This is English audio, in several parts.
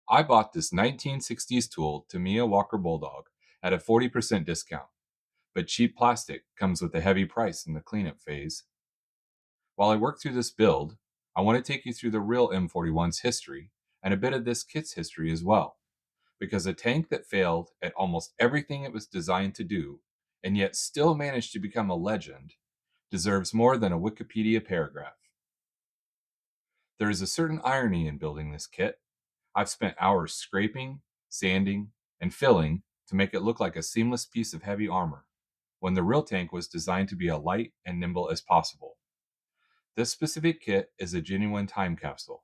I bought this 1960s tool Tamiya Walker Bulldog at a 40% discount, but cheap plastic comes with a heavy price in the cleanup phase. While I work through this build, I want to take you through the real M41's history and a bit of this kit's history as well, because a tank that failed at almost everything it was designed to do and yet still managed to become a legend deserves more than a Wikipedia paragraph. There is a certain irony in building this kit. I've spent hours scraping, sanding, and filling to make it look like a seamless piece of heavy armor, when the real tank was designed to be as light and nimble as possible. This specific kit is a genuine time capsule.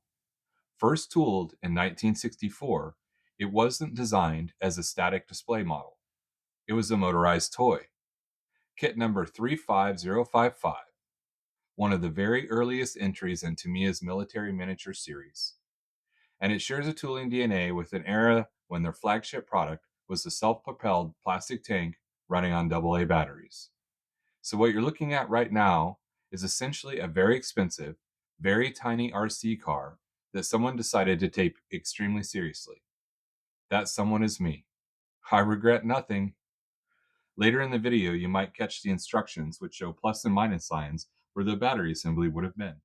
First tooled in 1964, it wasn't designed as a static display model. It was a motorized toy. Kit number 35055, one of the very earliest entries in Tamiya's military miniature series. And it shares a tooling DNA with an era when their flagship product was a self-propelled plastic tank running on AA batteries. So what you're looking at right now is essentially a very expensive, very tiny RC car that someone decided to take extremely seriously. That someone is me. I regret nothing. Later in the video, you might catch the instructions which show plus and minus signs where the battery assembly would have been.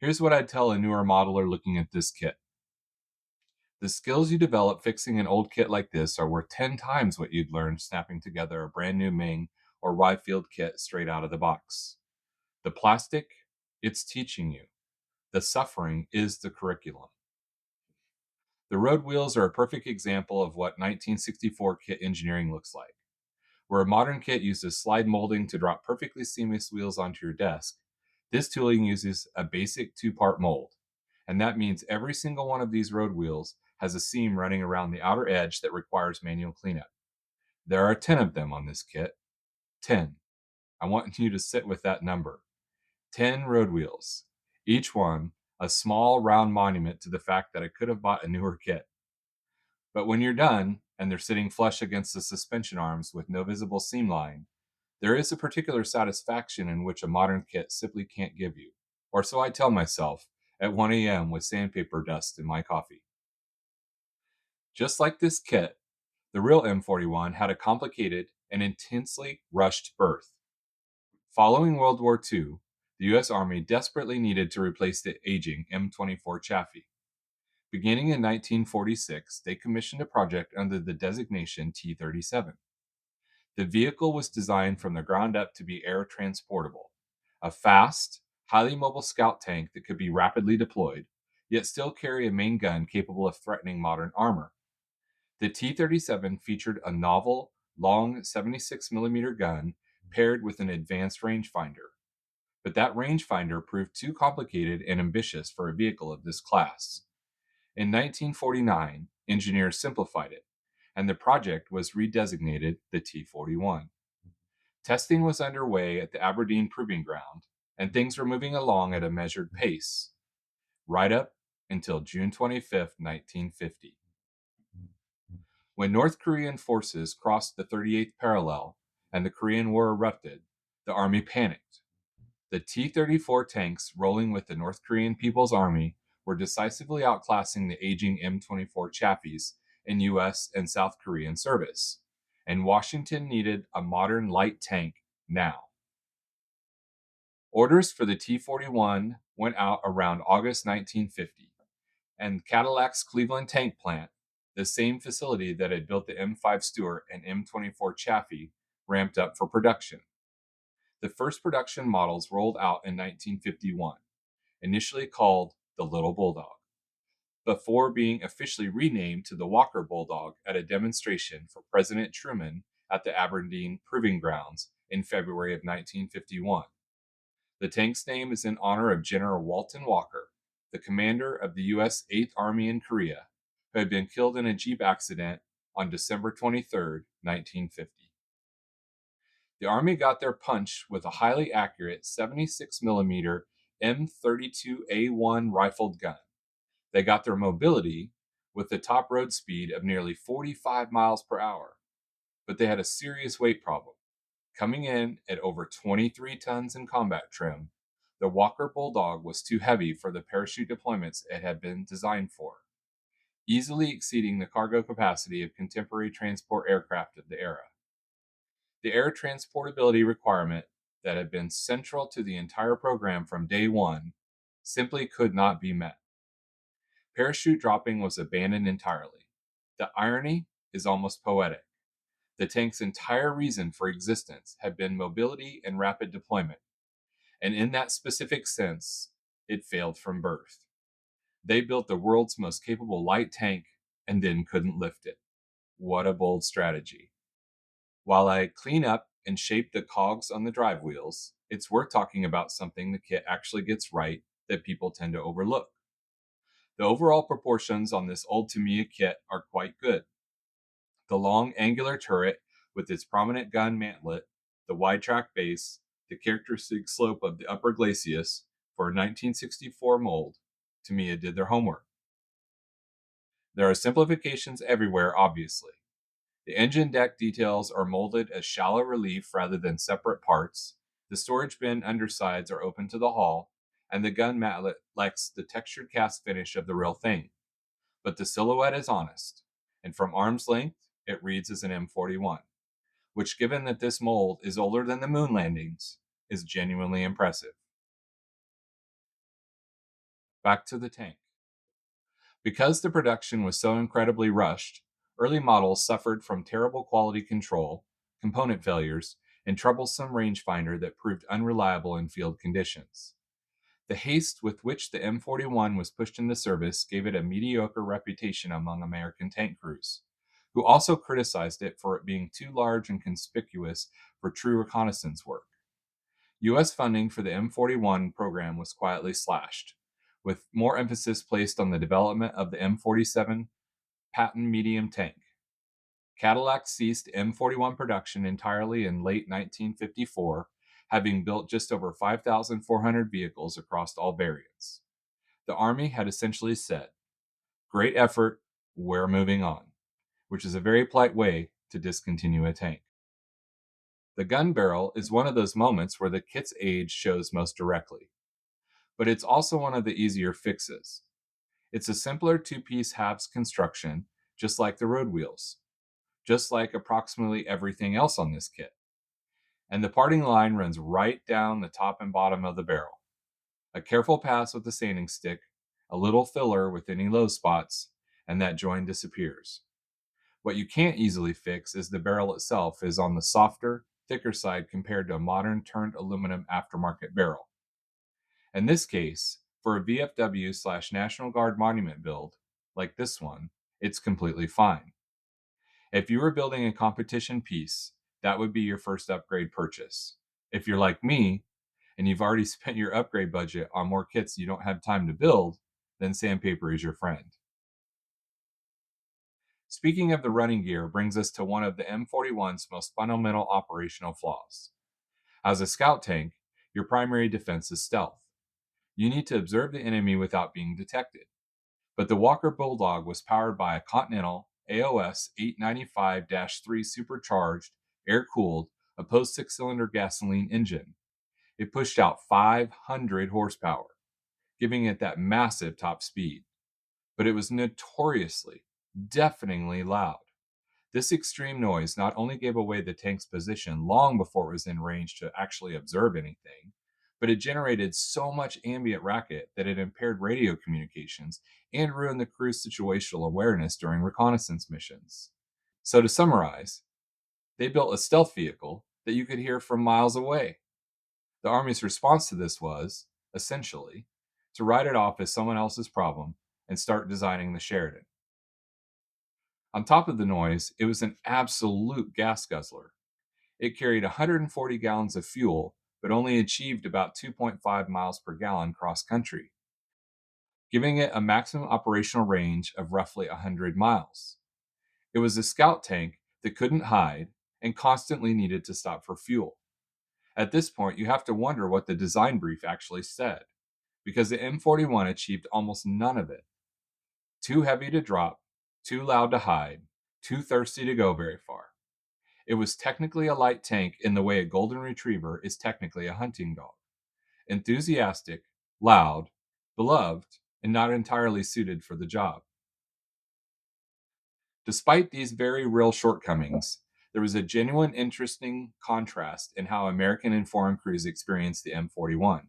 Here's what I'd tell a newer modeler looking at this kit. The skills you develop fixing an old kit like this are worth 10 times what you'd learn snapping together a brand new Ming or Ryfield kit straight out of the box. The plastic, it's teaching you. The suffering is the curriculum. The road wheels are a perfect example of what 1964 kit engineering looks like. Where a modern kit uses slide molding to drop perfectly seamless wheels onto your desk, this tooling uses a basic two-part mold. And that means every single one of these road wheels has a seam running around the outer edge that requires manual cleanup. There are 10 of them on this kit. 10. I want you to sit with that number. 10 road wheels. Each one a small round monument to the fact that I could have bought a newer kit. But when you're done, and they're sitting flush against the suspension arms with no visible seam line, there is a particular satisfaction in which a modern kit simply can't give you. Or so I tell myself at 1 a.m. with sandpaper dust in my coffee. Just like this kit, the real M41 had a complicated and intensely rushed birth. Following World War II, the U.S. Army desperately needed to replace the aging M24 Chaffee. Beginning in 1946, they commissioned a project under the designation T-37. The vehicle was designed from the ground up to be air transportable, a fast, highly mobile scout tank that could be rapidly deployed, yet still carry a main gun capable of threatening modern armor. The T-37 featured a novel, long 76mm gun paired with an advanced rangefinder. But that rangefinder proved too complicated and ambitious for a vehicle of this class. In 1949, engineers simplified it, and the project was redesignated the T-41. Testing was underway at the Aberdeen Proving Ground, and things were moving along at a measured pace, right up until June 25, 1950. When North Korean forces crossed the 38th parallel and the Korean War erupted, the Army panicked. The T-34 tanks rolling with the North Korean People's Army were decisively outclassing the aging M24 Chafees in U.S. and South Korean service, and Washington needed a modern light tank now. Orders for the T-41 went out around August 1950, and Cadillac's Cleveland tank plant, the same facility that had built the M5 Stuart and M24 Chaffee, ramped up for production. The first production models rolled out in 1951, initially called the Little Bulldog, before being officially renamed to the Walker Bulldog at a demonstration for President Truman at the Aberdeen Proving Grounds in February of 1951. The tank's name is in honor of General Walton Walker, the commander of the U.S. 8th Army in Korea, who had been killed in a Jeep accident on December 23, 1950. The Army got their punch with a highly accurate 76mm M32A1 rifled gun. They got their mobility with the top road speed of nearly 45 miles per hour. But they had a serious weight problem. Coming in at over 23 tons in combat trim, The Walker Bulldog was too heavy for the parachute deployments it had been designed for, easily exceeding the cargo capacity of contemporary transport aircraft of the era. The air transportability requirement that had been central to the entire program from day one simply could not be met. Parachute dropping was abandoned entirely. The irony is almost poetic. The tank's entire reason for existence had been mobility and rapid deployment, and in that specific sense, it failed from birth. They built the world's most capable light tank and then couldn't lift it. What a bold strategy. While I clean up and shape the cogs on the drive wheels, it's worth talking about something the kit actually gets right that people tend to overlook. The overall proportions on this old Tamiya kit are quite good. The long angular turret with its prominent gun mantlet, the wide track base, the characteristic slope of the upper glacis for a 1964 mold, Tamiya did their homework. There are simplifications everywhere, obviously. The engine deck details are molded as shallow relief rather than separate parts, the storage bin undersides are open to the hull, and the gun mantlet lacks the textured cast finish of the real thing. But the silhouette is honest, and from arm's length, it reads as an M41, which, given that this mold is older than the moon landings, is genuinely impressive. Back to the tank. Because the production was so incredibly rushed, early models suffered from terrible quality control, component failures, and troublesome rangefinder that proved unreliable in field conditions. The haste with which the M41 was pushed into service gave it a mediocre reputation among American tank crews, who also criticized it for it being too large and conspicuous for true reconnaissance work. U.S. funding for the M41 program was quietly slashed, with more emphasis placed on the development of the M47 Patton medium tank. Cadillac ceased M41 production entirely in late 1954, having built just over 5,400 vehicles across all variants. The Army had essentially said, "Great effort, we're moving on," which is a very polite way to discontinue a tank. The gun barrel is one of those moments where the kit's age shows most directly, but it's also one of the easier fixes. It's a simpler two-piece halves construction, just like the road wheels, just like approximately everything else on this kit. And the parting line runs right down the top and bottom of the barrel. A careful pass with the sanding stick, a little filler with any low spots, and that join disappears. What you can't easily fix is the barrel itself is on the softer, thicker side compared to a modern turned aluminum aftermarket barrel. In this case, for a VFW/National Guard monument build, like this one, it's completely fine. If you were building a competition piece, that would be your first upgrade purchase. If you're like me, and you've already spent your upgrade budget on more kits you don't have time to build, then sandpaper is your friend. Speaking of the running gear brings us to one of the M41's most fundamental operational flaws. As a scout tank, your primary defense is stealth. You need to observe the enemy without being detected. But the Walker Bulldog was powered by a Continental AOS 895-3 supercharged, air-cooled, opposed six-cylinder gasoline engine. It pushed out 500 horsepower, giving it that massive top speed. But it was notoriously, deafeningly loud. This extreme noise not only gave away the tank's position long before it was in range to actually observe anything, but it generated so much ambient racket that it impaired radio communications and ruined the crew's situational awareness during reconnaissance missions. So to summarize, they built a stealth vehicle that you could hear from miles away. The Army's response to this was, essentially, to write it off as someone else's problem and start designing the Sheridan. On top of the noise, it was an absolute gas guzzler. It carried 140 gallons of fuel, but only achieved about 2.5 miles per gallon cross country, giving it a maximum operational range of roughly 100 miles. It was a scout tank that couldn't hide and constantly needed to stop for fuel. At this point, you have to wonder what the design brief actually said, because the M41 achieved almost none of it. Too heavy to drop, too loud to hide, too thirsty to go very far. It was technically a light tank in the way a golden retriever is technically a hunting dog. enthusiastic, loud, beloved, and not entirely suited for the job. Despite these very real shortcomings, there was a genuine interesting contrast in how American and foreign crews experienced the M41.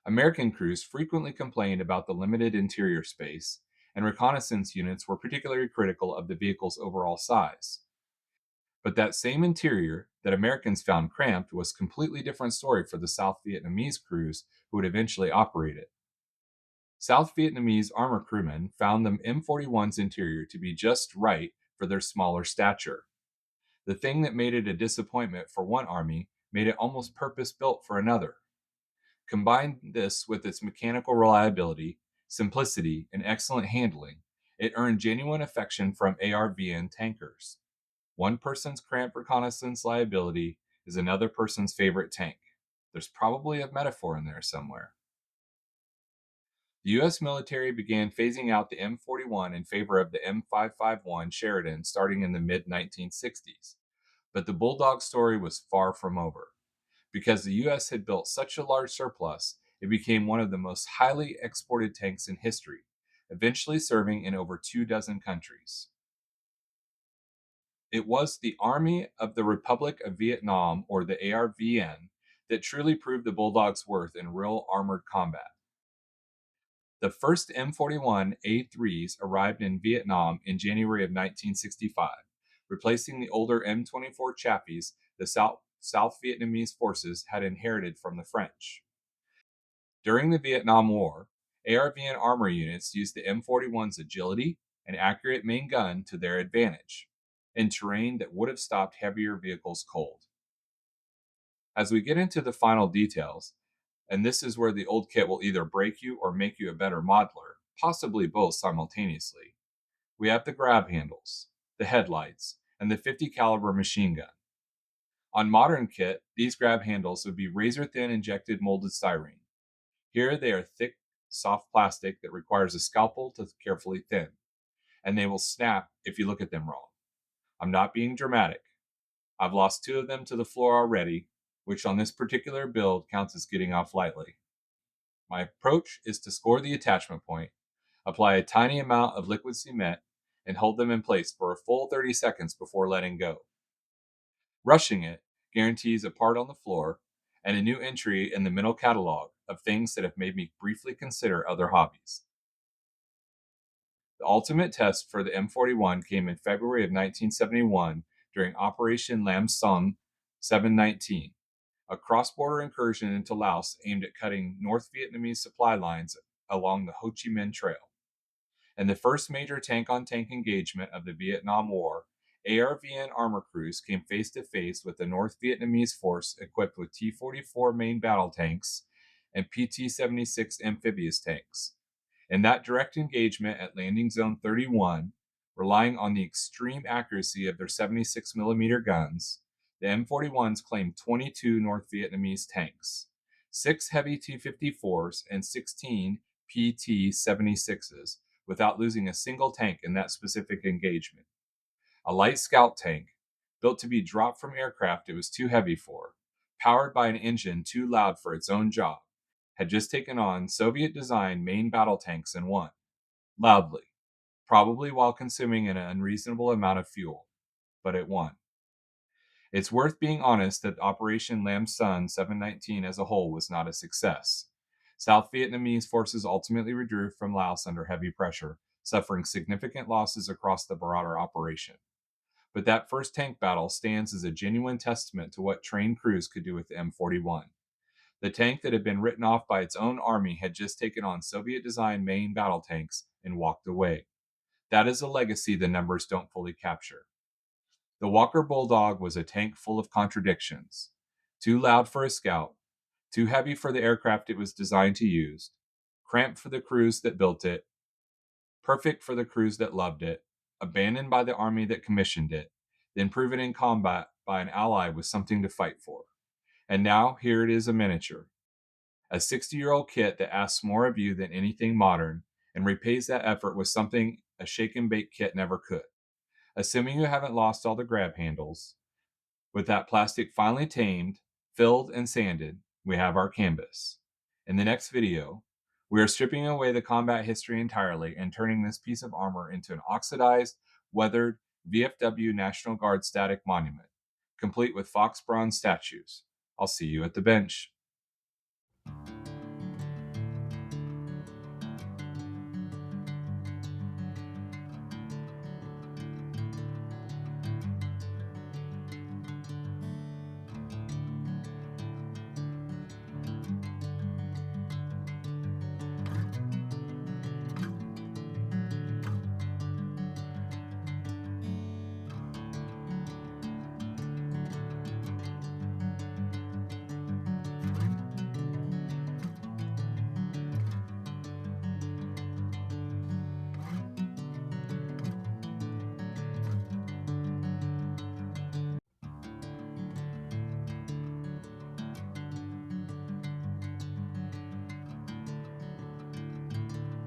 American crews frequently complained about the limited interior space, and reconnaissance units were particularly critical of the vehicle's overall size. But that same interior that Americans found cramped was a completely different story for the South Vietnamese crews who would eventually operate it. South Vietnamese armor crewmen found the M41's interior to be just right for their smaller stature. The thing that made it a disappointment for one army made it almost purpose built for another. Combine this with its mechanical reliability, simplicity, and excellent handling, it earned genuine affection from ARVN tankers. One person's cramped reconnaissance liability is another person's favorite tank. There's probably a metaphor in there somewhere. The U.S. military began phasing out the M41 in favor of the M551 Sheridan starting in the mid 1960s. But the Bulldog story was far from over. Because the U.S. had built such a large surplus, it became one of the most highly exported tanks in history, eventually serving in over 24 countries. It was the Army of the Republic of Vietnam, or the ARVN, that truly proved the Bulldog's worth in real armored combat. The first M41 A3s arrived in Vietnam in January of 1965, replacing the older M24 Chaffies the South Vietnamese forces had inherited from the French. During the Vietnam War, ARVN armor units used the M41's agility and accurate main gun to their advantage, in terrain that would have stopped heavier vehicles cold. As we get into the final details, and this is where the old kit will either break you or make you a better modeler, possibly both simultaneously, we have the grab handles, the headlights, and the 50 caliber machine gun. On modern kit, these grab handles would be razor-thin injected molded styrene. Here they are thick, soft plastic that requires a scalpel to carefully thin, and they will snap if you look at them wrong. I'm not being dramatic. I've lost 2 of them to the floor already, which on this particular build counts as getting off lightly. My approach is to score the attachment point, apply a tiny amount of liquid cement, and hold them in place for a full 30 seconds before letting go. Rushing it guarantees a part on the floor and a new entry in the mental catalog of things that have made me briefly consider other hobbies. The ultimate test for the M41 came in February of 1971 during Operation Lam Son 719, a cross-border incursion into Laos aimed at cutting North Vietnamese supply lines along the Ho Chi Minh Trail. In the first major tank-on-tank engagement of the Vietnam War, ARVN armor crews came face-to-face with the North Vietnamese force equipped with T-44 main battle tanks and PT-76 amphibious tanks. In that direct engagement at Landing Zone 31, relying on the extreme accuracy of their 76mm guns, the M41s claimed 22 North Vietnamese tanks, 6 heavy T-54s, and 16 PT-76s, without losing a single tank in that specific engagement. A light scout tank, built to be dropped from aircraft it was too heavy for, powered by an engine too loud for its own job, had just taken on Soviet-designed main battle tanks and won. Loudly, probably while consuming an unreasonable amount of fuel, but it won. It's worth being honest that Operation Lam Son 719 as a whole was not a success. South Vietnamese forces ultimately withdrew from Laos under heavy pressure, suffering significant losses across the broader operation. But that first tank battle stands as a genuine testament to what trained crews could do with the M41. The tank that had been written off by its own army had just taken on Soviet-designed main battle tanks and walked away. That is a legacy the numbers don't fully capture. The Walker Bulldog was a tank full of contradictions. Too loud for a scout, too heavy for the aircraft it was designed to use, cramped for the crews that built it, perfect for the crews that loved it, abandoned by the army that commissioned it, then proven in combat by an ally with something to fight for. And now, here it is, a miniature. A 60-year-old kit that asks more of you than anything modern and repays that effort with something a shake-and-bake kit never could. Assuming you haven't lost all the grab handles, with that plastic finally tamed, filled, and sanded, We have our canvas. In the next video, we are stripping away the combat history entirely and turning this piece of armor into an oxidized, weathered VFW National Guard static monument, complete with fox bronze statues. I'll see you at the bench.